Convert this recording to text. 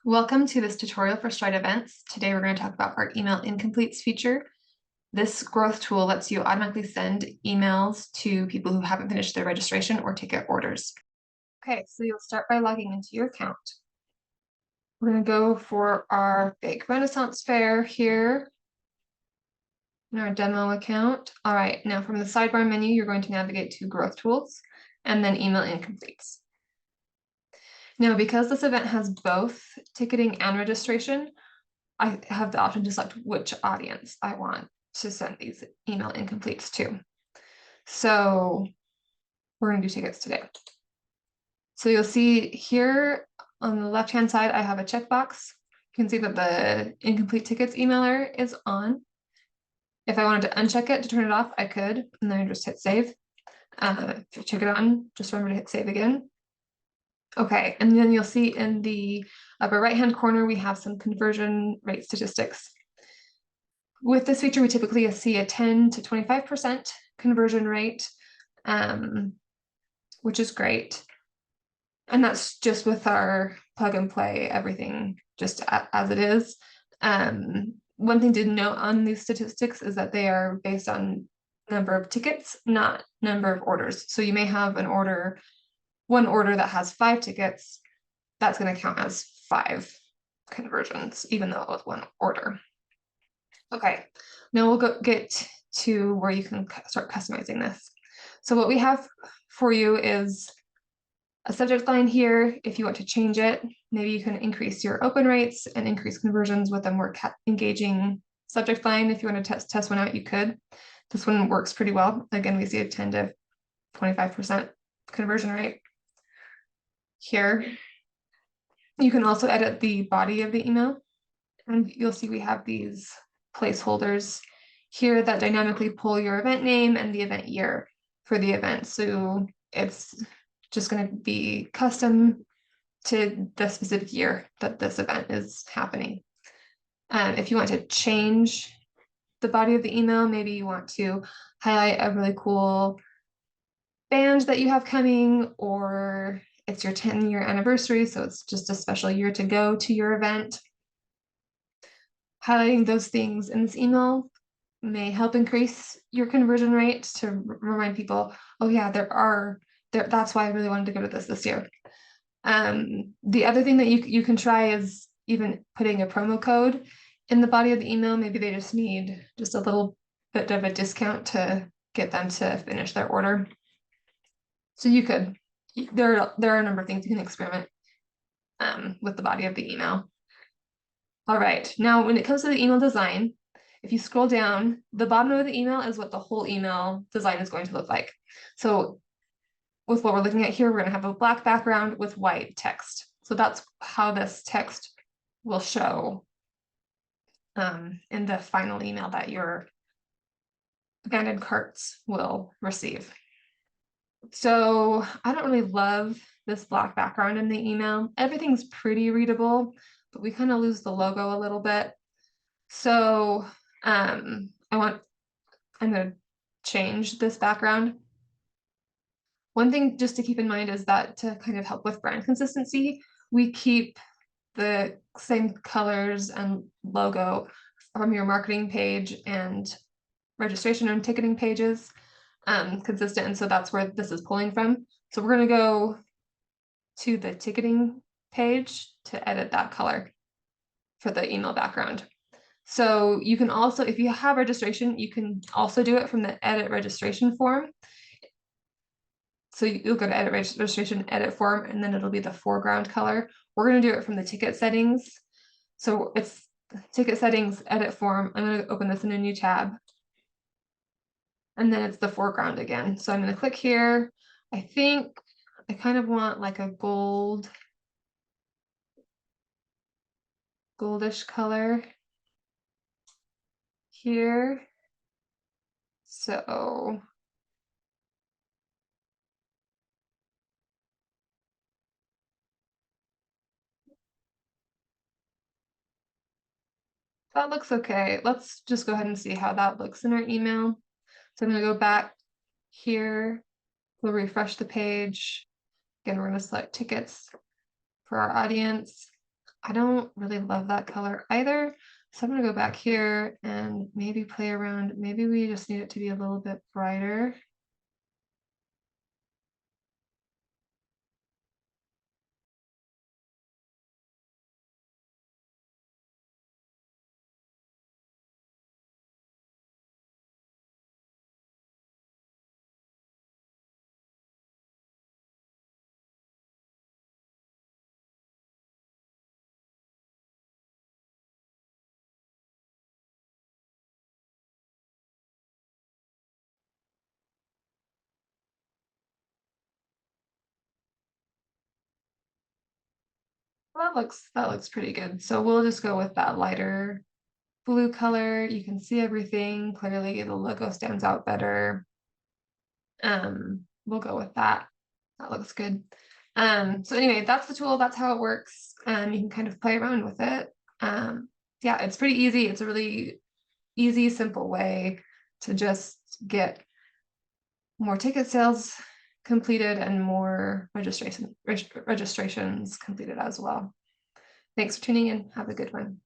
Welcome to this tutorial for Stride Events. Today we're going to talk about our email incompletes feature. This growth tool lets you automatically send emails to people who haven't finished their registration or ticket orders. Okay, so you'll start by logging into your account. We're going to go for our big Renaissance fair here in our demo account. All right, now from the sidebar menu, you're going to navigate to growth tools and then email incompletes. Now, because this event has both ticketing and registration, I have the option to select which audience I want to send these email incompletes to. So we're going to do tickets today. So you'll see here on the left-hand side, I have a checkbox. You can see that the incomplete tickets emailer is on. If I wanted to uncheck it to turn it off, I could, and then I just hit save. If you check it on, just remember to hit save again. Okay, and then you'll see in the upper right-hand corner, we have some conversion rate statistics. With this feature, we typically see a 10 to 25% conversion rate, which is great. And that's just with our plug and play, everything just as it is. One thing to note on these statistics is that they are based on number of tickets, not number of orders. So you may have one order that has 5 tickets, that's going to count as 5 conversions, even though it was one order. Okay, now we'll get to where you can start customizing this. So what we have for you is a subject line here. If you want to change it, maybe you can increase your open rates and increase conversions with a more engaging subject line. If you want to test one out, you could. This one works pretty well. Again, we see a 10 to 25% conversion rate here. You can also edit the body of the email, and you'll see we have these placeholders here that dynamically pull your event name and the event year for the event. So it's just going to be custom to the specific year that this event is happening. If you want to change the body of the email, maybe you want to highlight a really cool band that you have coming, or it's your 10-year anniversary, so it's just a special year to go to your event. Highlighting those things in this email may help increase your conversion rate to remind people, oh yeah, that's why I really wanted to go to this year. The other thing that you can try is even putting a promo code in the body of the email. Maybe they just need just a little bit of a discount to get them to finish their order. So there are a number of things you can experiment with the body of the email. All right, now when it comes to the email design, if you scroll down, the bottom of the email is what the whole email design is going to look like. So with what we're looking at here, we're going to have a black background with white text. So that's how this text will show in the final email that your abandoned carts will receive. So I don't really love this black background in the email. Everything's pretty readable, but we kind of lose the logo a little bit. So I'm going to change this background. One thing just to keep in mind is that to kind of help with brand consistency, we keep the same colors and logo from your marketing page and registration and ticketing pages consistent. And so that's where this is pulling from. So we're going to go to the ticketing page to edit that color for the email background. So you can also, if you have registration, you can also do it from the edit registration form. So you'll go to edit registration, edit form, and then it'll be the foreground color. We're going to do it from the ticket settings. So it's ticket settings, edit form. I'm going to open this in a new tab. And then it's the foreground again. So I'm going to click here. I think I kind of want like a goldish color here. So that looks okay. Let's just go ahead and see how that looks in our email. So I'm going to go back here. We'll refresh the page. Again, we're going to select tickets for our audience. I don't really love that color either. So I'm gonna go back here and maybe play around. Maybe we just need it to be a little bit brighter. That looks pretty good. So we'll just go with that lighter blue color. You can see everything clearly. The logo stands out better. We'll go with that. That looks good. So anyway, that's the tool. That's how it works. You can kind of play around with it. Yeah, it's pretty easy. It's a really easy, simple way to just get more ticket sales completed and more registrations completed as well. Thanks for tuning in. Have a good one.